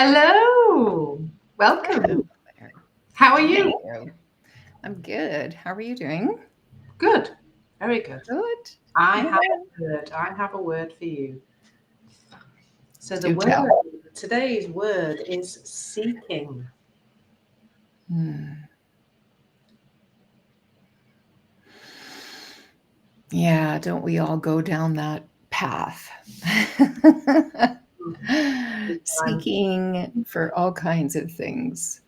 Hello. Hello Welcome. there. How are Thank you? you. I'm good. How are you doing? Good. Very good. Good. I Not have bad. a word. I have a word for you. So the Do word, tell. today's word is seeking. Hmm. Yeah, don't we all go down that path? I'm Seeking for all kinds of things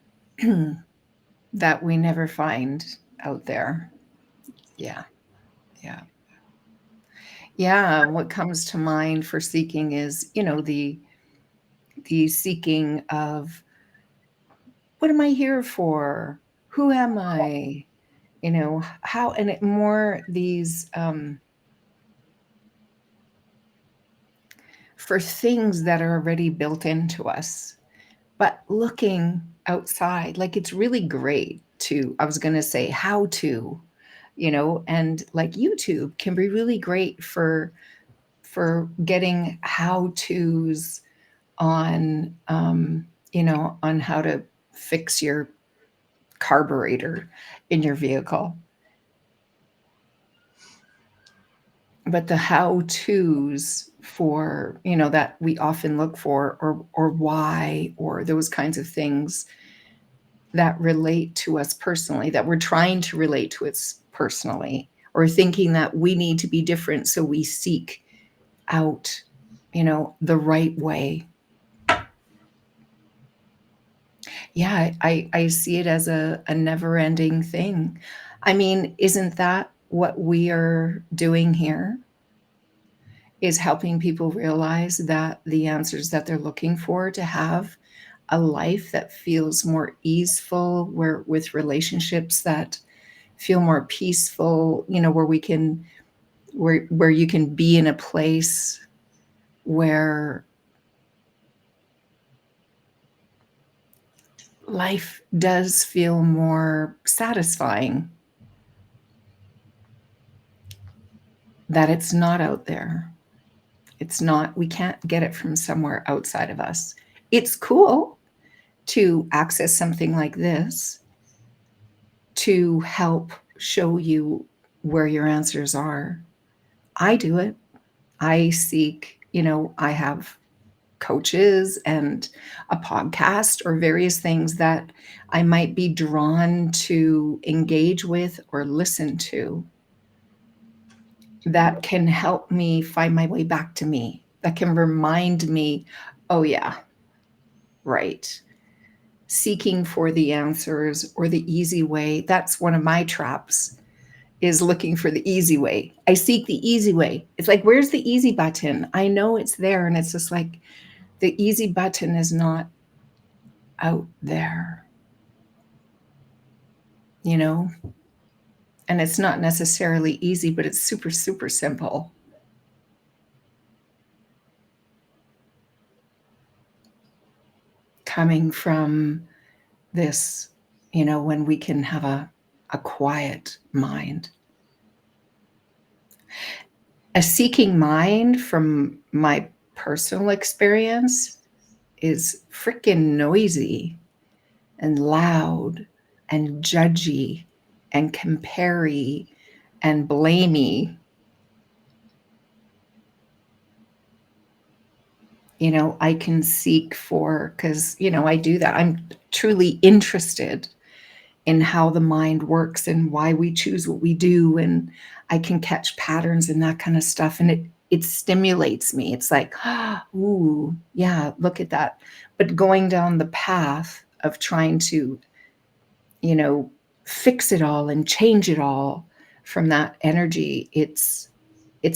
that we never find out there. Yeah, yeah. Yeah, what comes to mind for seeking is, the seeking of what am I here for? Who am I? How, and it more these for things that are already built into us, but looking outside, like it's really great to, I was going to say, how to, and like YouTube can be really great for getting how to's on on how to fix your carburetor in your vehicle. But the how to's for, that we often look for, or why, or those kinds of things that relate to us personally, that we're trying to relate to us personally, or thinking that we need to be different, so we seek out the right way. Yeah, I see it as a never ending thing. I mean, isn't that what we are doing here? Is helping people realize that the answers that they're looking for to have a life that feels more easeful, where with relationships that feel more peaceful, where we can where you can be in a place where life does feel more satisfying, that it's not out there. It's not, we can't get it from somewhere outside of us. It's cool to access something like this to help show you where your answers are. I do it. I seek, I have coaches and a podcast or various things that I might be drawn to engage with or listen to, that can help me find my way back to me, that can remind me, oh, yeah, right. Seeking for the answers or the easy way. That's one of my traps, is looking for the easy way. I seek the easy way. It's like, where's the easy button? I know it's there. And it's just like, the easy button is not out there, you know? And it's not necessarily easy, but it's super, super simple. Coming from this, when we can have a quiet mind. A seeking mind, from my personal experience, is freaking noisy and loud and judgy and compare-y and blamey. I can seek for, because, I do that. I'm truly interested in how the mind works and why we choose what we do. And I can catch patterns and that kind of stuff. And it stimulates me. It's like, ooh, yeah, look at that. But going down the path of trying to, you know, fix it all and change it all from that energy, it's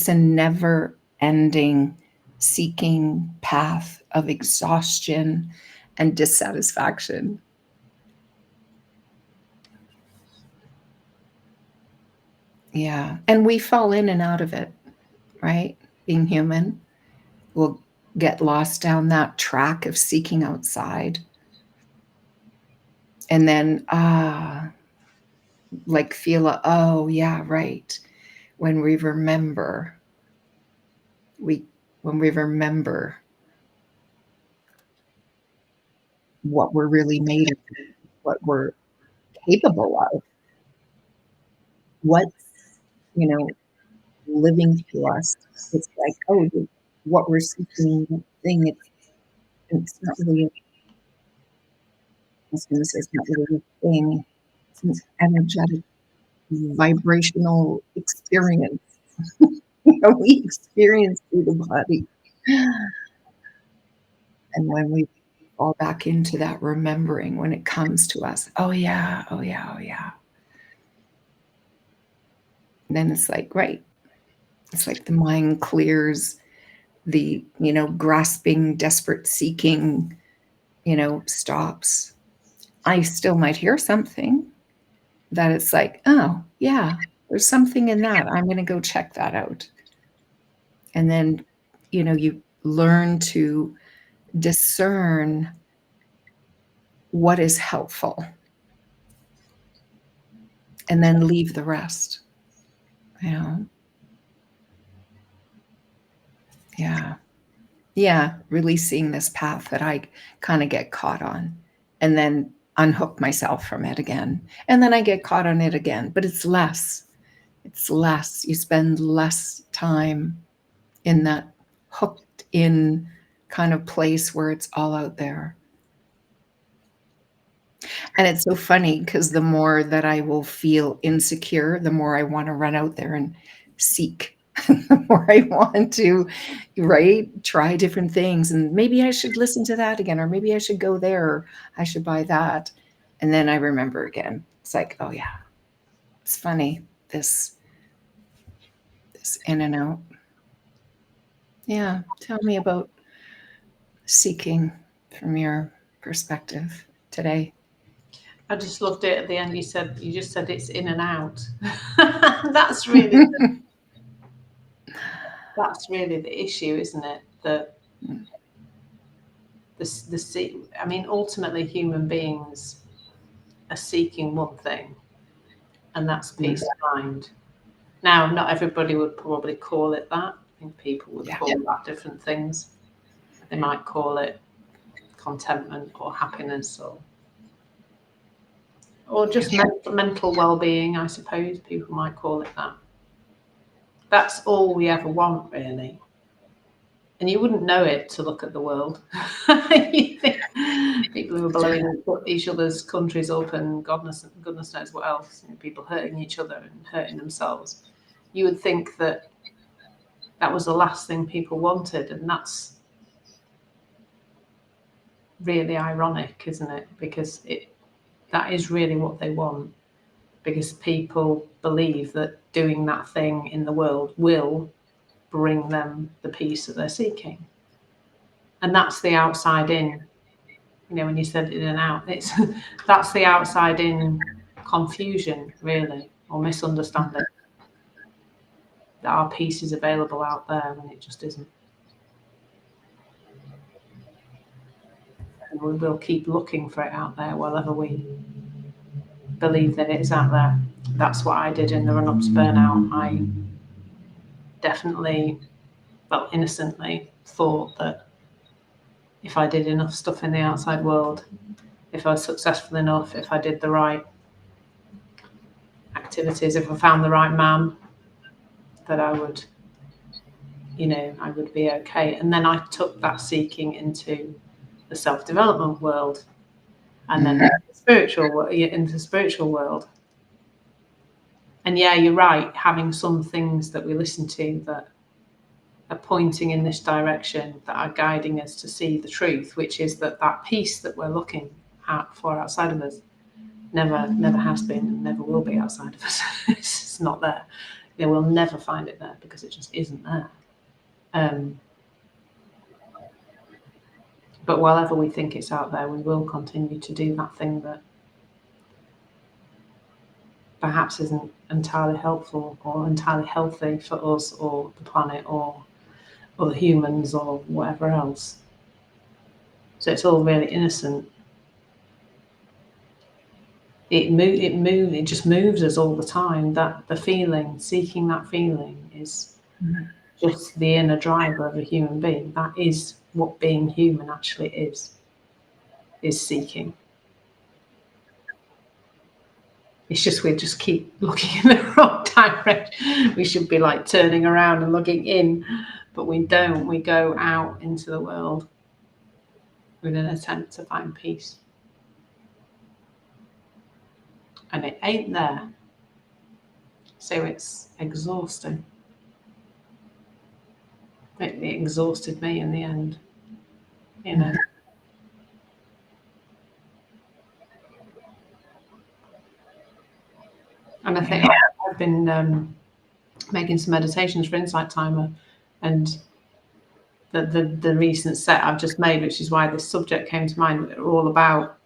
a never ending seeking path of exhaustion and dissatisfaction. Yeah. And we fall in and out of it, right? Being human, we'll get lost down that track of seeking outside. And then, like, feel, oh, yeah, right. When we remember, we, when we remember what we're really made of, what we're capable of, what's, you know, living through us. It's like, oh, what we're seeking, that thing, it's not really, I was going to say, it's not really a thing. It's an energetic, vibrational experience. We experience through the body. And when we fall back into that remembering, when it comes to us, oh yeah, oh yeah, oh yeah. Then it's like, right. It's like the mind clears, the, grasping, desperate seeking, stops. I still might hear something that it's like, oh yeah, there's something in that. I'm going to go check that out. And then, you learn to discern what is helpful and then leave the rest. Yeah, really seeing this path that I kind of get caught on and then unhook myself from it again. And then I get caught on it again, but it's less. You spend less time in that hooked in kind of place where it's all out there. And it's so funny because the more that I will feel insecure, the more I want to run out there and seek, the more I want to, right, try different things. And maybe I should listen to that again, or maybe I should go there, or I should buy that. And then I remember again. It's like, oh yeah, it's funny, this in and out. Yeah, tell me about seeking from your perspective today. I just loved it at the end. You just said it's in and out. That's really the issue, isn't it? Ultimately, human beings are seeking one thing, and that's peace of mind. Now, not everybody would probably call it that. I think people would call that different things. They might call it contentment or happiness or just mental well-being, I suppose people might call it that. That's all we ever want, really. And you wouldn't know it to look at the world. You think people who are blowing each other's countries up and goodness knows what else, people hurting each other and hurting themselves. You would think that was the last thing people wanted, and that's really ironic, isn't it? Because that is really what they want, because people believe that doing that thing in the world will bring them the peace that they're seeking. And that's the outside in. When you said in and out, that's the outside in confusion, really, or misunderstanding, that our peace is available out there when it just isn't. And we will keep looking for it out there wherever we believe that it is out there. That's what I did in the run-up to burnout. I definitely, innocently thought that if I did enough stuff in the outside world, if I was successful enough, if I did the right activities, if I found the right man, that I would be okay. And then I took that seeking into the self-development world, and then into the spiritual world. And yeah, you're right, having some things that we listen to that are pointing in this direction, that are guiding us to see the truth, which is that peace that we're looking for outside of us never has been and never will be outside of us. It's not there. We'll never find it there because it just isn't there. But wherever we think it's out there, we will continue to do that thing that perhaps isn't entirely helpful or entirely healthy for us or the planet or the humans or whatever else. So it's all really innocent. It just moves us all the time. That the feeling, seeking that feeling, is just the inner driver of a human being. That is what being human actually is is seeking. It's just we just keep looking in the wrong direction. We should be like turning around and looking in, but we don't. We go out into the world with an attempt to find peace. And it ain't there. So it's exhausting. It exhausted me in the end, you know. And I think I've been making some meditations for Insight Timer, and the recent set I've just made, which is why this subject came to mind, are all about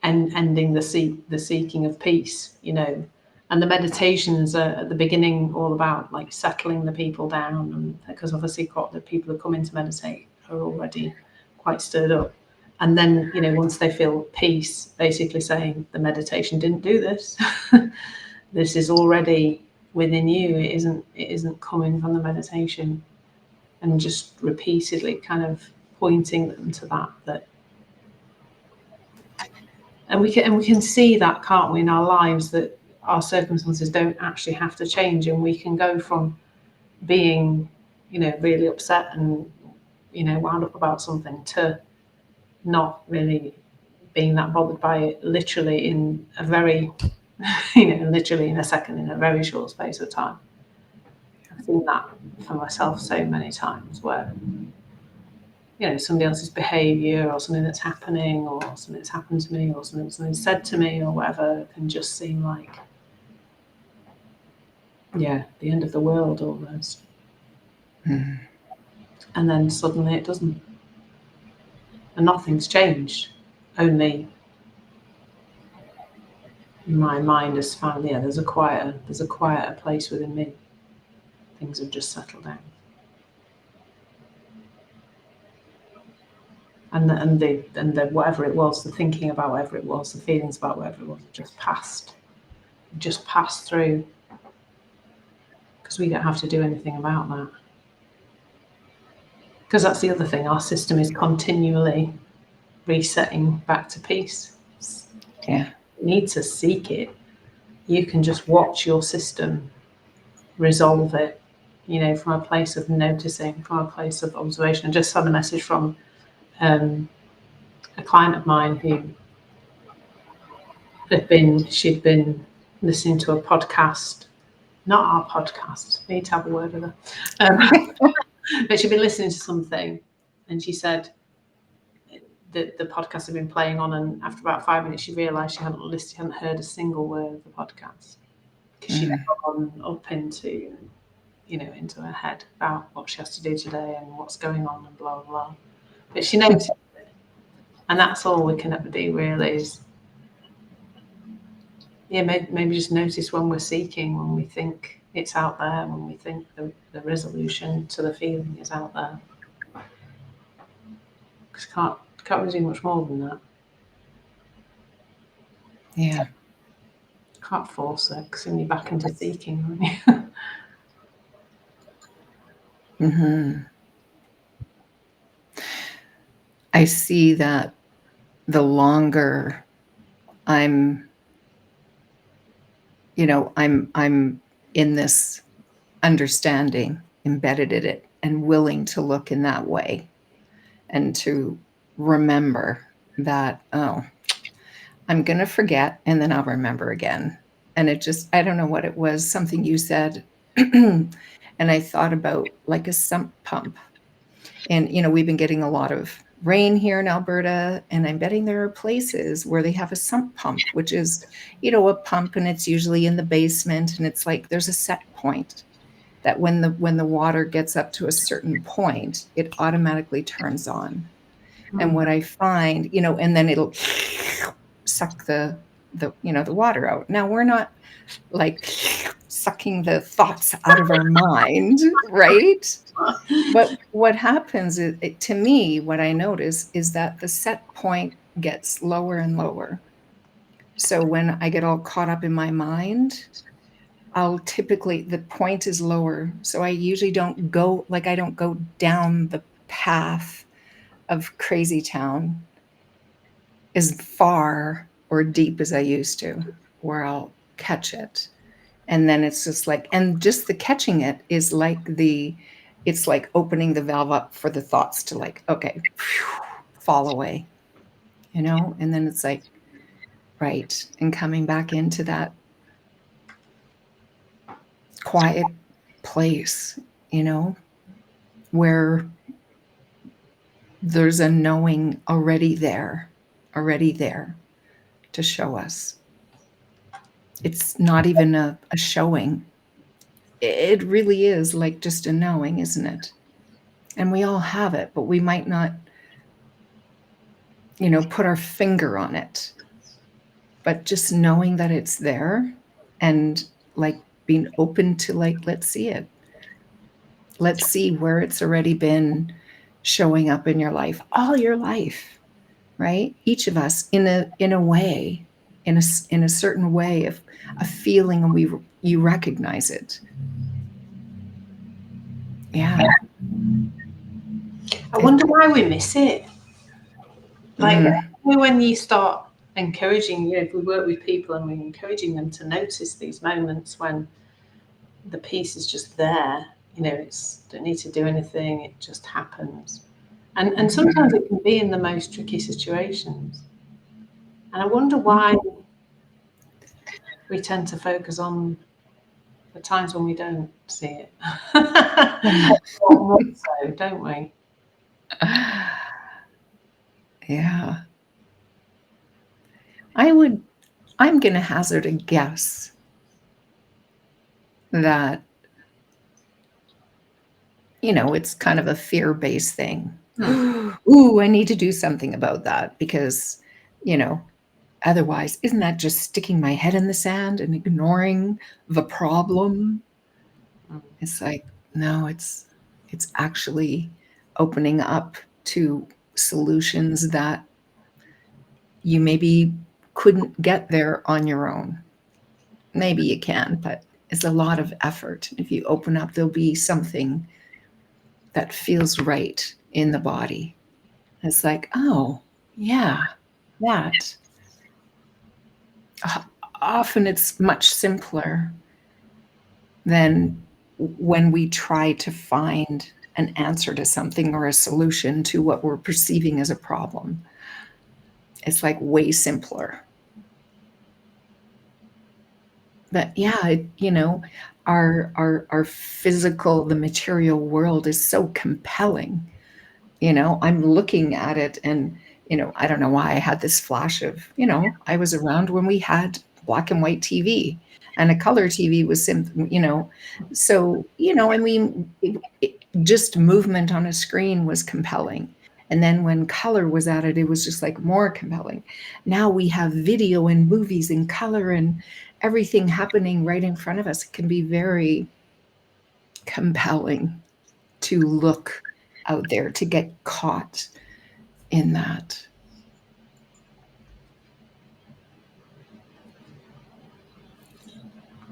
ending the seeking of peace, you know. And the meditations are at the beginning all about like settling the people down, and because obviously the people who come in to meditate are already quite stirred up. And then, you know, once they feel peace, basically saying the meditation didn't do this. This is already within you. It isn't coming from the meditation, and just repeatedly kind of pointing them to that. And we can see that, can't we, in our lives, that our circumstances don't actually have to change, and we can go from being, you know, really upset and, you know, wound up about something to not really being that bothered by it, literally in a very, you know, literally in a second, in a very short space of time. I've seen that for myself so many times, where, you know, somebody else's behaviour or something that's happening or something that's happened to me or something said to me or whatever can just seem like, yeah, the end of the world almost. And then suddenly it doesn't. And nothing's changed. Only my mind has found, yeah, there's a quieter place within me. Things have just settled down. And the whatever it was, the thinking about whatever it was, the feelings about whatever it was, just passed through, because we don't have to do anything about that. Because that's the other thing, our system is continually resetting back to peace. Yeah. You need to seek it. You can just watch your system resolve it, you know, from a place of noticing, from a place of observation. I just had a message from a client of mine who she'd been listening to a podcast, not our podcast, I need to have a word with her, but she'd been listening to something, and she said that the podcast had been playing on, and after about 5 minutes she realised she hadn't heard a single word of the podcast, because she'd gone up into, you know, into her head about what she has to do today and what's going on and blah blah blah. But she noticed it, and that's all we can ever do really, is, yeah, maybe just notice when we're seeking, when we think it's out there, when we think the resolution to the feeling is out there. Because can't really do much more than that. Yeah. Can't force it, because then you're back into seeking, aren't you? I see that the longer I'm in this understanding, embedded in it, and willing to look in that way, and to remember that, oh, I'm going to forget, and then I'll remember again. And it just, I don't know what it was, something you said, and I thought about like a sump pump. And, you know, we've been getting a lot of rain here in Alberta, and I'm betting there are places where they have a sump pump, which is, you know, a pump, and it's usually in the basement, and it's like there's a set point that when the water gets up to a certain point, it automatically turns on. And what I find, you know, and then it'll suck the water out. Now, we're not like sucking the thoughts out of our mind, right? But what happens is, to me, what I notice is that the set point gets lower and lower. So when I get all caught up in my mind, the point is lower. So I usually don't go down the path of crazy town. as far or deep as I used to, where I'll catch it. And then it's just like, and just the catching it is like it's like opening the valve up for the thoughts to like, okay, fall away, you know? And then it's like, right. And coming back into that quiet place, you know, where there's a knowing already there to show us. It's not even a showing. It really is like just a knowing, isn't it? And we all have it, but we might not, you know, put our finger on it. But just knowing that it's there and like being open to like, let's see it. Let's see where it's already been showing up in your life, all your life, right? Each of us in a way, in a certain way of a feeling, and you recognize it. Yeah. I wonder why we miss it. Like when you start encouraging, you know, if we work with people and we're encouraging them to notice these moments when the peace is just there, you know, it's don't need to do anything, it just happens. And sometimes it can be in the most tricky situations. And I wonder why we tend to focus on the times when we don't see it. More so, don't we? Yeah. I'm going to hazard a guess that, you know, it's kind of a fear-based thing. Ooh, I need to do something about that because, you know, otherwise, isn't that just sticking my head in the sand and ignoring the problem? It's like, no, it's actually opening up to solutions that you maybe couldn't get there on your own. Maybe you can, but it's a lot of effort. If you open up, there'll be something that feels right in the body. It's like, oh, yeah, that. Often it's much simpler than when we try to find an answer to something or a solution to what we're perceiving as a problem. It's like way simpler. But yeah, you know, our physical, the material world is so compelling. You know, I'm looking at it and, you know, I don't know why I had this flash of, you know, I was around when we had black and white TV and a color TV was, you know, so, you know, I mean, just movement on a screen was compelling. And then when color was added, it was just like more compelling. Now we have video and movies and color and everything happening right in front of us. It can be very compelling to look out there, to get caught in that.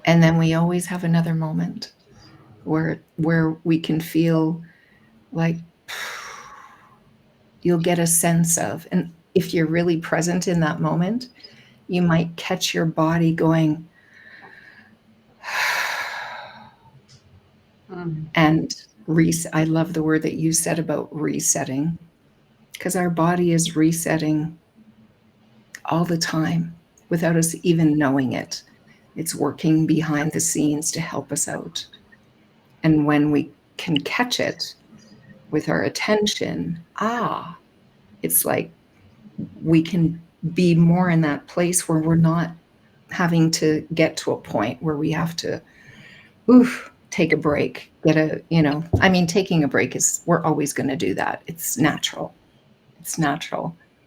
And then we always have another moment where we can feel like you'll get a sense of, and if you're really present in that moment, you might catch your body going, and I love the word that you said about resetting, because our body is resetting all the time without us even knowing it. It's working behind the scenes to help us out. And when we can catch it with our attention, it's like we can be more in that place where we're not having to get to a point where we have to take a break, I mean, taking a break we're always going to do that. It's natural,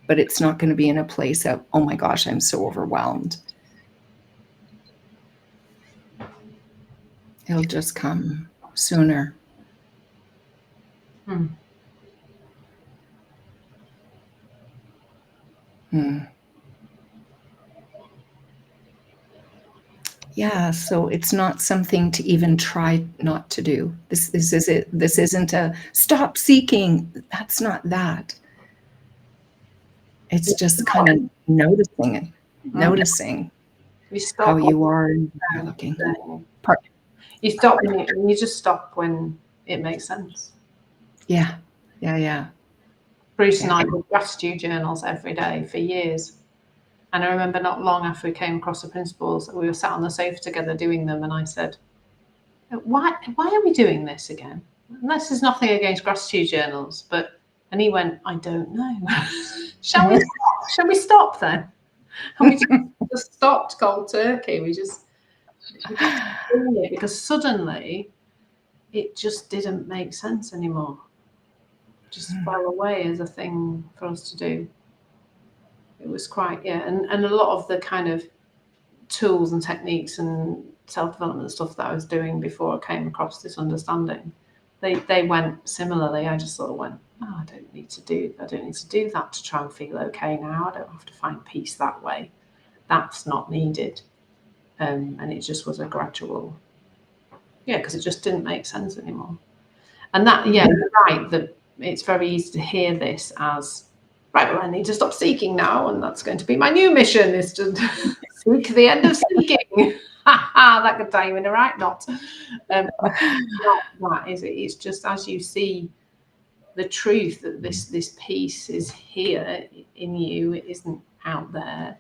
but it's not going to be in a place of, oh my gosh, I'm so overwhelmed. It'll just come sooner. Yeah, so it's not something to even try not to do. This isn't a stop seeking. That's not that. It's just kind of noticing it, noticing You how stop. you are and you're looking. Part. You stop and you just stop when it makes sense. Yeah. Yeah. Yeah. Bruce and I did gratitude journals every day for years. And I remember not long after we came across the principles, we were sat on the sofa together doing them, and I said, why are we doing this again? And this is nothing against gratitude journals, and he went, I don't know. Shall we stop then? And we just stopped cold turkey. We just doing it because suddenly it just didn't make sense anymore. It just fell away as a thing for us to do. It was quite, and a lot of the kind of tools and techniques and self-development stuff that I was doing before I came across this understanding, they went similarly. I just sort of went, I don't need to do that to try and feel okay now. I don't have to find peace that way. That's not needed. And it just was a gradual, because it just didn't make sense anymore. And that, you're right, that it's very easy to hear this as, right, well, I need to stop seeking now, and that's going to be my new mission, is to seek the end of seeking. That could tie you in a right knot. Not that, is it? It's just as you see the truth that this piece is here in you, it isn't out there,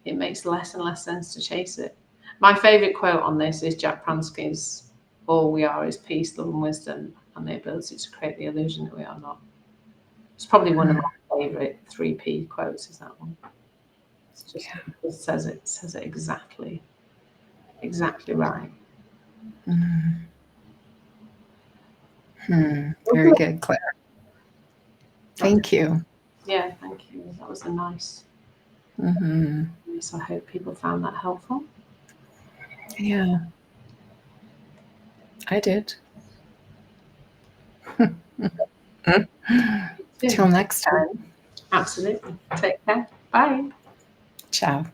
it makes less and less sense to chase it. My favourite quote on this is Jack Pransky's, all we are is peace, love and wisdom, and the ability to create the illusion that we are not. It's probably one of my favourite 3P quotes, is that one. It's just, it says it exactly right. Very good, Claire. Thank you. Yeah, thank you. That was a nice. So I hope people found that helpful. Yeah, I did. Till next time. Absolutely. Take care. Bye. Ciao.